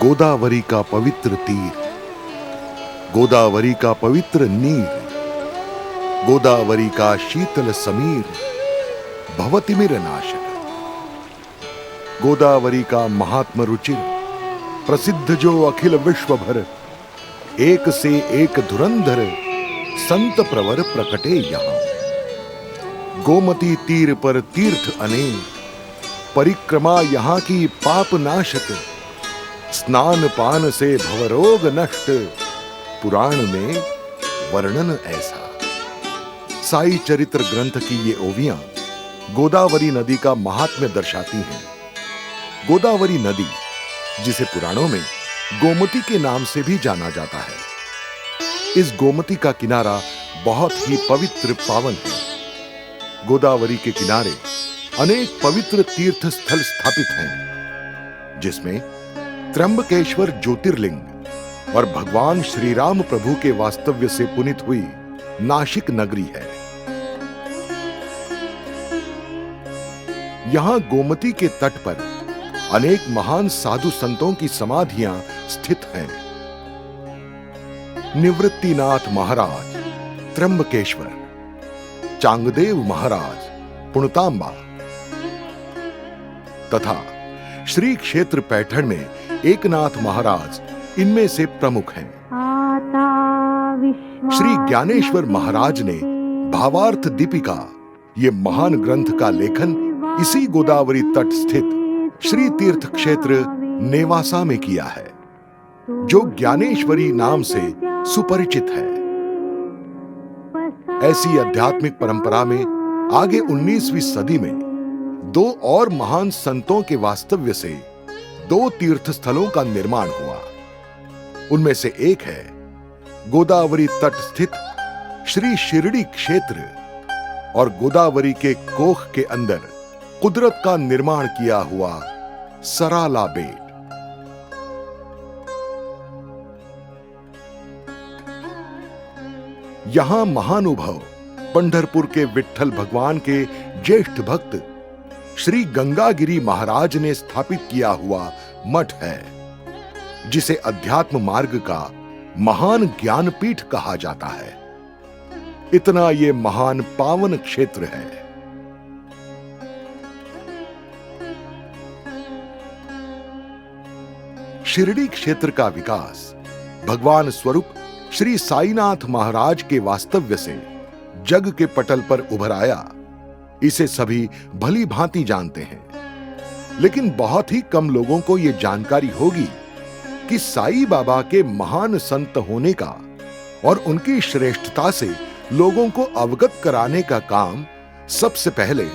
गोदावरी का पवित्र तीर, गोदावरी का पवित्र नीर, गोदावरी का शीतल समीर, भवतिमिर नाशक। गोदावरी का महात्म रुचिर, प्रसिद्ध जो अखिल विश्व भर, एक से एक धुरंधर, संत प्रवर प्रकटे यहां। गोमती तीर पर तीर्थ अनेक, परिक्रमा यहां की पाप नाशक। स्नान पान से भवरोग नष्ट, पुराण में वर्णन ऐसा। साई चरित्र ग्रंथ की ये ओवियां गोदावरी नदी का महात्म्य दर्शाती हैं। गोदावरी नदी, जिसे पुराणों में गोमती के नाम से भी जाना जाता है, इस गोमती का किनारा बहुत ही पवित्र पावन है। गोदावरी के किनारे अनेक पवित्र तीर्थ स्थल स्थापित हैं, जिसमें त्र्यंबकेश्वर ज्योतिर्लिंग और भगवान श्री राम प्रभु के वास्तव्य से पुनित हुई नाशिक नगरी है। यहां गोमती के तट पर अनेक महान साधु संतों की समाधियां स्थित हैं। निवृत्तिनाथ महाराज त्र्यंबकेश्वर, चांगदेव महाराज पुणतांबा तथा श्री क्षेत्र पैठण में एकनाथ महाराज इनमें से प्रमुख हैं। श्री ज्ञानेश्वर महाराज ने भावार्थ दीपिका, ये महान ग्रंथ का लेखन इसी गोदावरी तट स्थित श्री तीर्थ क्षेत्र नेवासा में किया है, जो ज्ञानेश्वरी नाम से सुपरिचित है। ऐसी आध्यात्मिक परंपरा में आगे 19वीं सदी में दो और महान संतों के वास्तव्य से दो तीर्थ स्थलों का निर्माण हुआ। उनमें से एक है गोदावरी तट स्थित श्री शिरडी क्षेत्र, और गोदावरी के कोख के अंदर कुदरत का निर्माण किया हुआ सराला बेट। यहां महानुभव पंढरपुर के विट्ठल भगवान के ज्येष्ठ भक्त श्री गंगागिरी महाराज ने स्थापित किया हुआ मठ है, जिसे अध्यात्म मार्ग का महान ज्ञानपीठ कहा जाता है। इतना ये महान पावन क्षेत्र है। शिरडी क्षेत्र का विकास भगवान स्वरूप श्री साईनाथ महाराज के वास्तव्य से जग के पटल पर उभर आया, इसे सभी भली भांति जानते हैं। लेकिन बहुत ही कम लोगों को यह जानकारी होगी कि साईं बाबा के महान संत होने का और उनकी श्रेष्ठता से लोगों को अवगत कराने का काम सबसे पहले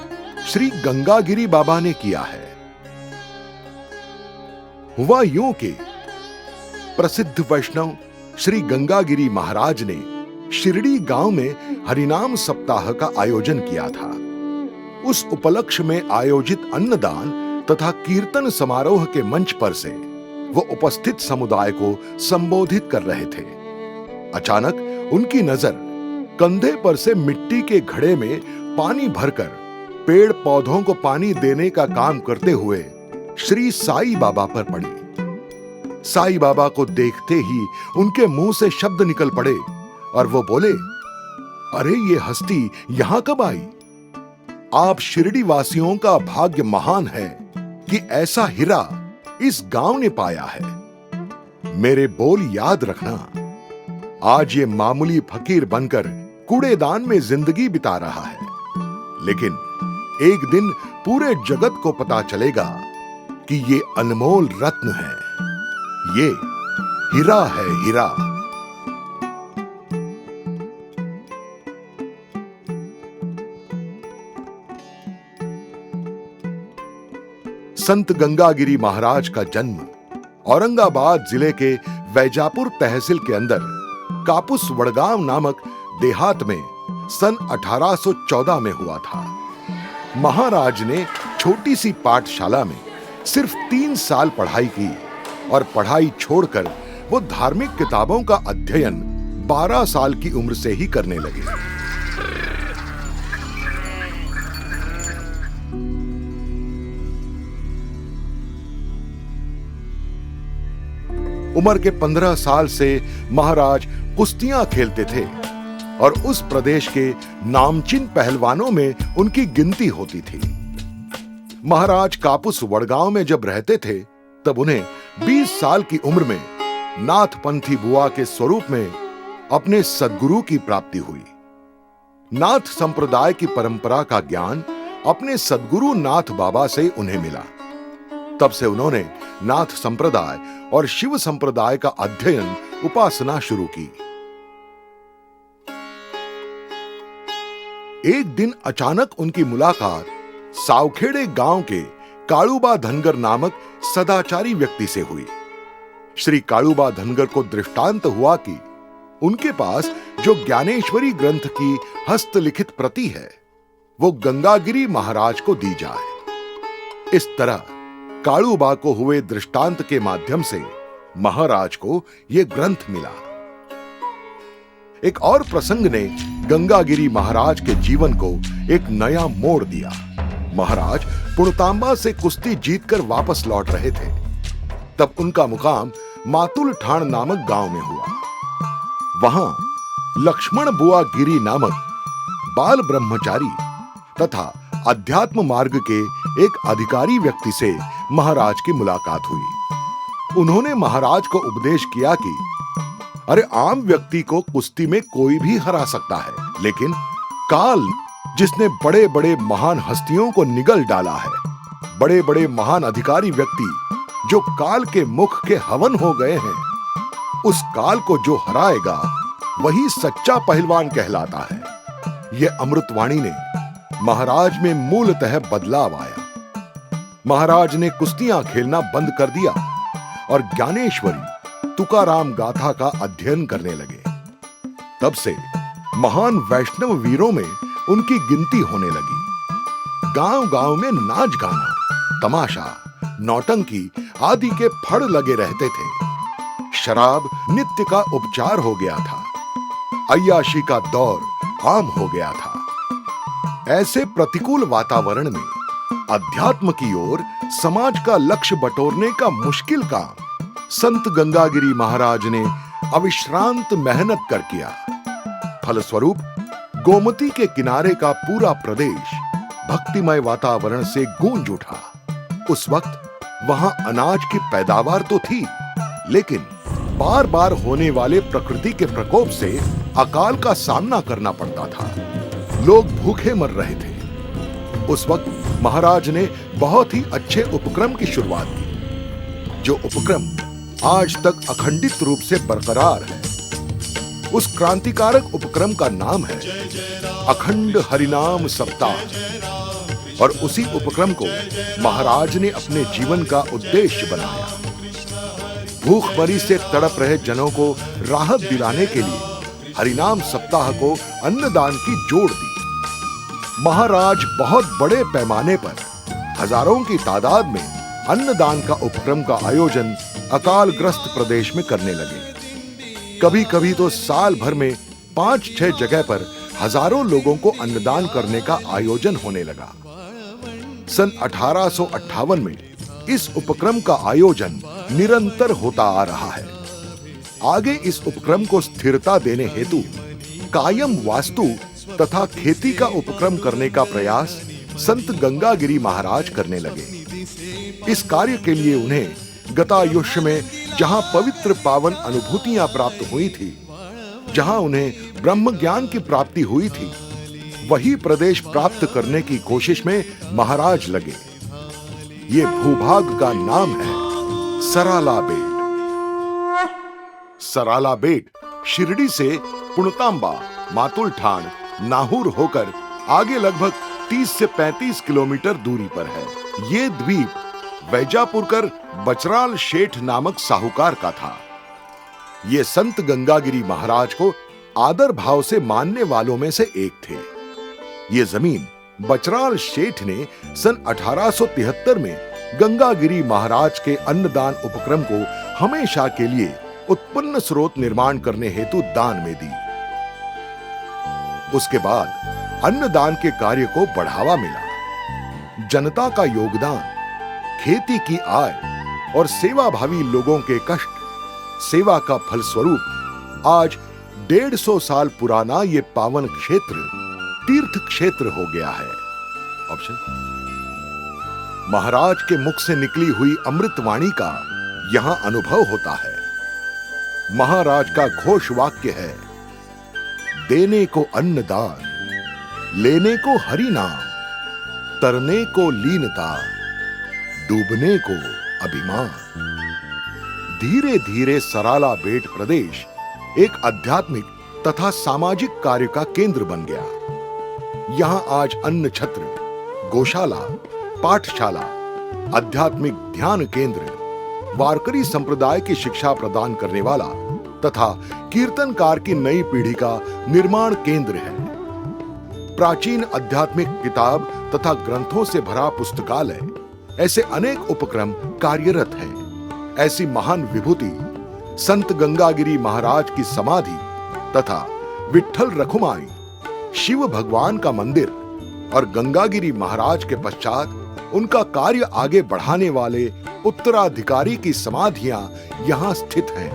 श्री गंगागिरी बाबा ने किया है। हुआ यूं कि प्रसिद्ध वैष्णव श्री गंगागिरी महाराज ने शिरडी गांव में हरिनाम सप्ताह का आयोजन किया था। उस उपलक्ष्य में आयोजित अन्नदान तथा कीर्तन समारोह के मंच पर से वो उपस्थित समुदाय को संबोधित कर रहे थे। अचानक उनकी नजर कंधे पर से मिट्टी के घड़े में पानी भरकर पेड़ पौधों को पानी देने का काम करते हुए श्री साईं बाबा पर पड़ी। साईं बाबा को देखते ही उनके मुंह से शब्द निकल पड़े और वो बोले, अरे ये हस्ती यहां कब आई? आप शिरडी वासियों का भाग्य महान है कि ऐसा हीरा इस गांव ने पाया है। मेरे बोल याद रखना, आज ये मामूली फकीर बनकर कूड़ेदान में जिंदगी बिता रहा है, लेकिन एक दिन पूरे जगत को पता चलेगा कि ये अनमोल रत्न है, ये हीरा है, हीरा। संत गंगागिरी महाराज का जन्म औरंगाबाद जिले के वैजापुर तहसील के अंदर कापुस वडगांव नामक देहात में सन 1814 में हुआ था। महाराज ने छोटी सी पाठशाला में सिर्फ 3 साल पढ़ाई की और पढ़ाई छोड़कर वो धार्मिक किताबों का अध्ययन 12 साल की उम्र से ही करने लगे। उम्र के 15 साल से महाराज कुश्तियां खेलते थे और उस प्रदेश के नामचीन पहलवानों में उनकी गिनती होती थी। महाराज कापुस वडगांव में जब रहते थे तब उन्हें 20 साल की उम्र में नाथपंथी बुआ के स्वरूप में अपने सद्गुरु की प्राप्ति हुई। नाथ संप्रदाय की परंपरा का ज्ञान अपने सद्गुरु नाथ बाबा से उन्हें मिला। तब से उन्होंने नाथ संप्रदाय और शिव संप्रदाय का अध्ययन, उपासना शुरू की। एक दिन अचानक उनकी मुलाकात सावखेड़े गांव के काळूबा धनगर नामक सदाचारी व्यक्ति से हुई। श्री काळूबा धनगर को दृष्टांत हुआ कि उनके पास जो ज्ञानेश्वरी ग्रंथ की हस्तलिखित प्रति है वो गंगागिरी महाराज को दी जाए। इस तरह काळूबा को हुए दृष्टांत के माध्यम से महाराज को यह ग्रंथ मिला। एक और प्रसंग ने गंगागिरी महाराज के जीवन को एक नया मोड़ दिया। महाराज पुणतांबा से कुश्ती जीतकर वापस लौट रहे थे। तब उनका मुकाम मातुल ठाण नामक गांव में हुआ। वहां लक्ष्मण बुआ गिरी नामक बाल ब्रह्मचारी तथा अध्यात्म मार्ग के एक अधिकारी व्यक्ति से महाराज की मुलाकात हुई। उन्होंने महाराज को उपदेश किया कि अरे आम व्यक्ति को कुश्ती में कोई भी हरा सकता है, लेकिन काल जिसने बड़े बड़े महान हस्तियों को निगल डाला है, बड़े बड़े महान अधिकारी व्यक्ति जो काल के मुख के हवन हो गए हैं, उस काल को जो हराएगा वही सच्चा पहलवान कहलाता है। यह अमृतवाणी ने महाराज में मूलतः बदलाव आया। महाराज ने कुश्तियां खेलना बंद कर दिया और ज्ञानेश्वरी तुकाराम गाथा का अध्ययन करने लगे। तब से महान वैष्णव वीरों में उनकी गिनती होने लगी। गांव-गांव में नाच गाना, तमाशा, नौटंकी आदि के फड़ लगे रहते थे। शराब नित्य का उपचार हो गया था। अय्याशी का दौर आम हो गया था। ऐसे प्रतिकूल वातावरण में अध्यात्म की ओर समाज का लक्ष्य बटोरने का मुश्किल काम संत गंगागिरी महाराज ने अविश्रांत मेहनत कर किया। फलस्वरूप गोमती के किनारे का पूरा प्रदेश भक्तिमय वातावरण से गूंज उठा। उस वक्त वहां अनाज की पैदावार तो थी, लेकिन बार बार होने वाले प्रकृति के प्रकोप से अकाल का सामना करना पड़ता था। लोग भूखे मर रहे थे। उस वक्त महाराज ने बहुत ही अच्छे उपक्रम की शुरुआत की, जो उपक्रम आज तक अखंडित रूप से बरकरार है। उस क्रांतिकारक उपक्रम का नाम है अखंड हरिनाम सप्ताह और उसी उपक्रम को महाराज ने अपने जीवन का उद्देश्य बनाया। भूखमरी से तड़प रहे जनों को राहत दिलाने के लिए हरिनाम सप्ताह को अन्नदान की जोड़ दी। महाराज बहुत बड़े पैमाने पर हजारों की तादाद में अन्नदान का उपक्रम का आयोजन अकालग्रस्त प्रदेश में करने लगे। कभी कभी तो साल भर में 5-6 जगह पर हजारों लोगों को अन्नदान करने का आयोजन होने लगा। सन 1858 में इस उपक्रम का आयोजन निरंतर होता आ रहा है। आगे इस उपक्रम को स्थिरता देने हेतु कायम वास्तु तथा खेती का उपक्रम करने का प्रयास संत गंगागिरी महाराज करने लगे। इस कार्य के लिए उन्हें गतायुष्य में जहां पवित्र पावन अनुभूतियां प्राप्त हुई थी, जहां उन्हें ब्रह्म ज्ञान की प्राप्ति हुई थी, वही प्रदेश प्राप्त करने की कोशिश में महाराज लगे। ये भूभाग का नाम है सराला बेट। सराला बेट शिरडी से पुणतांबा, मातुल ठाण, नाहूर होकर आगे लगभग 30 से 35 किलोमीटर दूरी पर है। ये द्वीप वैजापुरकर बचराल शेठ नामक साहूकार का था। ये संत गंगागिरी महाराज को आदर भाव से मानने वालों में से एक थे। ये जमीन बचराल शेठ ने सन 1873 में गंगागिरी महाराज के अन्नदान उपक्रम को हमेशा के लिए उत्पन्न स्रोत निर्माण करने हेतु दान में दी। उसके बाद अन्नदान के कार्य को बढ़ावा मिला। जनता का योगदान, खेती की आय और सेवाभावी लोगों के कष्ट सेवा का फलस्वरूप आज 150 साल पुराना ये पावन क्षेत्र तीर्थ क्षेत्र हो गया है। ऑप्शन, महाराज के मुख से निकली हुई अमृतवाणी का यहां अनुभव होता है। महाराज का घोष वाक्य है, देने को अन्नदान, लेने को हरि नाम, तरने को लीनता, डूबने को अभिमान। धीरे धीरे सराला बेट प्रदेश एक आध्यात्मिक तथा सामाजिक कार्य का केंद्र बन गया। यहां आज अन्न छत्र, गौशाला, पाठशाला, आध्यात्मिक ध्यान केंद्र, वारकरी संप्रदाय की शिक्षा प्रदान करने वाला तथा कीर्तनकार की नई पीढ़ी का निर्माण केंद्र है। प्राचीन आध्यात्मिक किताब तथा ग्रंथों से भरा पुस्तकालय, ऐसे अनेक उपक्रम कार्यरत हैं। ऐसी महान विभूति संत गंगागिरी महाराज की समाधि तथा विठ्ठल रखुमाई, शिव भगवान का मंदिर और गंगागिरी महाराज के पश्चात उनका कार्य आगे बढ़ाने वाले उत्तराधिकारी की समाधियां यहां स्थित हैं।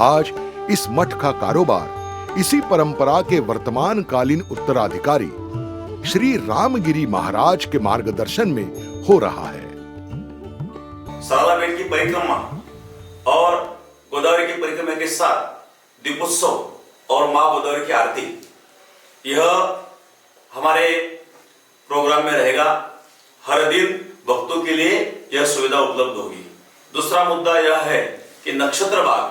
आज इस मठ का कारोबार इसी परंपरा के वर्तमान कालीन उत्तराधिकारी श्री रामगिरी महाराज के मार्गदर्शन में हो रहा है। सराला बेट की परिक्रमा और गोदावरी की परिक्रमा के साथ दीपोत्सव और मां गोदावरी की आरती, यह हमारे प्रोग्राम में रहेगा। हर दिन भक्तों के लिए यह सुविधा उपलब्ध होगी। दूसरा मुद्दा यह है कि नक्षत्र भाग,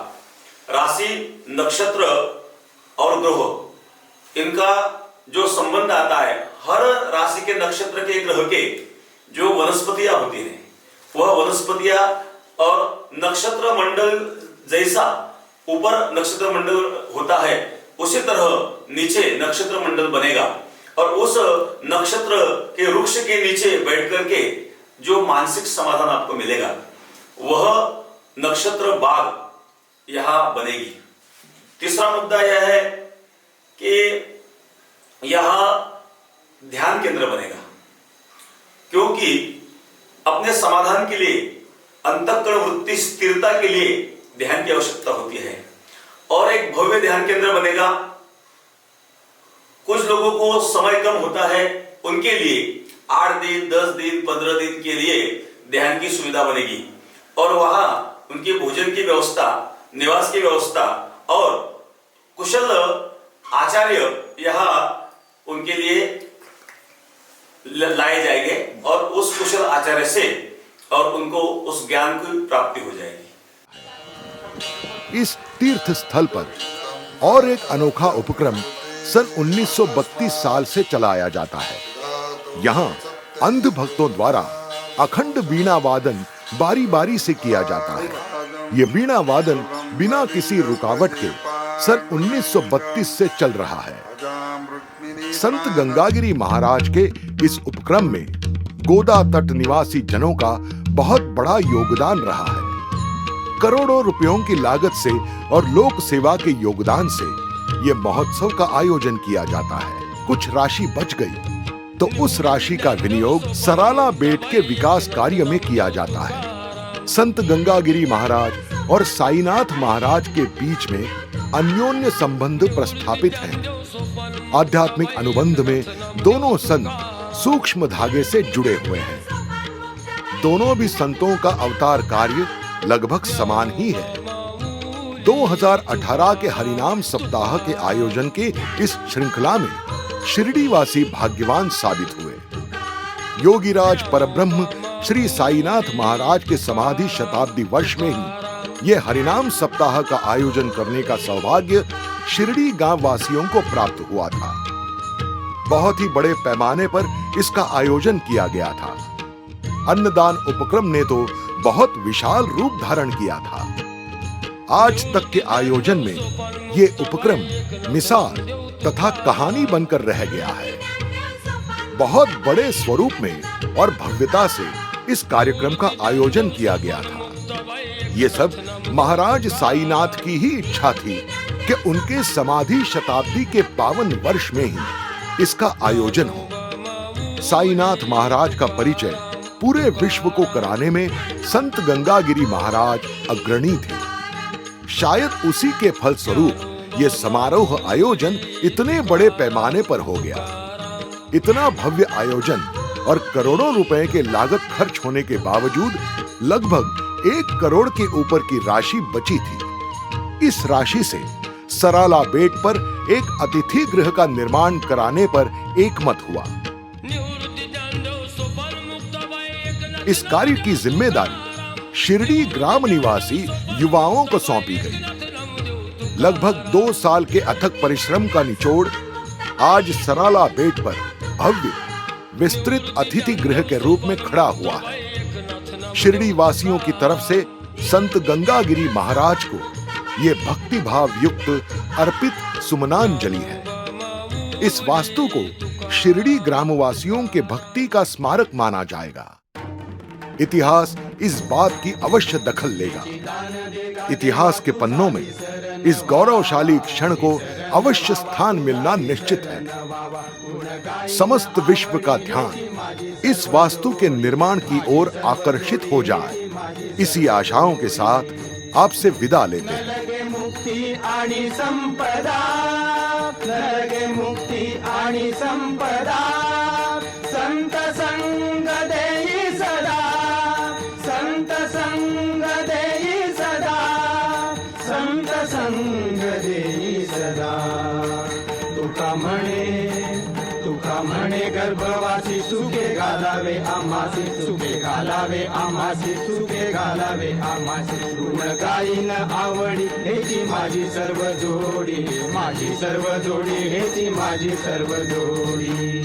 राशि, नक्षत्र और ग्रह, इनका जो संबंध आता है, हर राशि के नक्षत्र के ग्रह के जो वनस्पतियां होती हैं, वह वनस्पतियां और नक्षत्र मंडल जैसा ऊपर नक्षत्र मंडल होता है, उसी तरह नीचे नक्षत्र मंडल बनेगा और उस नक्षत्र के वृक्ष के नीचे बैठ करके जो मानसिक समाधान आपको मिलेगा, वह नक्षत्र बाग यहां बनेगी। तीसरा मुद्दा यह है कि यहां ध्यान केंद्र बनेगा, क्योंकि अपने समाधान के लिए, अंतःकरण वृत्ति स्थिरता के लिए ध्यान की आवश्यकता होती है और एक भव्य ध्यान केंद्र बनेगा। कुछ लोगों को समय कम होता है, उनके लिए 8 दिन, 10 दिन, 15 दिन के लिए ध्यान की सुविधा बनेगी और वहां उनके भोजन की व्यवस्था, निवास की व्यवस्था और कुशल आचार्य यहाँ उनके लिए लाए जाएंगे और उस कुशल आचार्य से और उनको उस ज्ञान की प्राप्ति हो जाएगी। इस तीर्थ स्थल पर और एक अनोखा उपक्रम सन 1932 साल से चलाया जाता है। यहाँ अंध भक्तों द्वारा अखंड वीणा वादन बारी बारी से किया जाता है। ये वीणा वादन बिना किसी रुकावट के सन 1932 से चल रहा है। संत गंगागिरी महाराज के इस उपक्रम में गोदा तट निवासी जनों का बहुत बड़ा योगदान रहा है। करोड़ों रुपयों की लागत से और लोक सेवा के योगदान से ये महोत्सव का आयोजन किया जाता है। कुछ राशि बच गई तो उस राशि का विनियोग सराला बेट के विकास कार्य में किया जाता है। संत गंगागिरी महाराज और साईनाथ महाराज के बीच में अन्योन्य संबंध प्रस्थापित हैं। आध्यात्मिक अनुबंध में दोनों संत सूक्ष्म धागे से जुड़े हुए हैं। दोनों भी संतों का अवतार कार्य लगभग समान ही है। 2018 के हरिनाम सप्ताह के आयोजन के इस श्रृंखला में शिरडीवासी भाग्यवान साबित हुए। योगीराज परब्रह्म श्री साईनाथ महाराज के समाधि शताब्दी वर्ष में ही यह हरिनाम सप्ताह का आयोजन करने का सौभाग्य शिरडी गांव वासियों को प्राप्त हुआ था। बहुत ही बड़े पैमाने पर इसका आयोजन किया गया था। अन्नदान उपक्रम ने तो बहुत विशाल रूप धारण किया था। आज तक के आयोजन में ये उपक्रम मिसाल तथा कहानी बनकर रह गया है। बहुत बड़े स्वरूप में और भव्यता से इस कार्यक्रम का आयोजन किया गया था। ये सब महाराज साईनाथ की ही इच्छा थी कि उनके समाधि शताब्दी के पावन वर्ष में ही इसका आयोजन हो। साईनाथ महाराज का परिचय पूरे विश्व को कराने में संत गंगागिरी महाराज अग्रणी थे। शायद उसी के फलस्वरूप यह समारोह आयोजन इतने बड़े पैमाने पर हो गया। इतना भव्य आयोजन और करोड़ों रुपए के लागत खर्च होने के बावजूद लगभग 1 करोड़ के ऊपर की राशि बची थी। इस राशि से सराला बेट पर एक अतिथि गृह का निर्माण कराने पर एकमत हुआ। इस कार्य की जिम्मेदारी शिरडी ग्राम निवासी युवाओं को सौंपी गई। लगभग 2 साल के अथक परिश्रम का निचोड़ आज सराला बेट पर भव्य विस्तृत अतिथि गृह के रूप में खड़ा हुआ है। शिरडी वासियों की तरफ से संत गंगागिरी महाराज को ये भक्ति भाव युक्त अर्पित सुमनांजलि है। इस वास्तु को शिरडी ग्रामवासियों के भक्ति का स्मारक माना जाएगा। इतिहास इस बात की अवश्य दखल लेगा। इतिहास के पन्नों में इस गौरवशाली क्षण को अवश्य स्थान मिलना निश्चित है। समस्त विश्व का ध्यान इस वास्तु के निर्माण की ओर आकर्षित हो जाए, इसी आशाओं के साथ आपसे विदा लेते हैं। मुक्ति आणि संपदा, नरके मुक्ति आणि संपदा, संत संग देई सदा, संत संग देई सदा, संत संग देई सदा। तुका म्हणे गर्भवासी सुखे घालावे आम्हासी, सुखे घालावे आम्हासी, सुखे घालावे आम्हासी। गुण गाईन आवडी हेची माझी सर्व जोडी, माझी सर्व जोडी हेची माझी सर्व जोडी।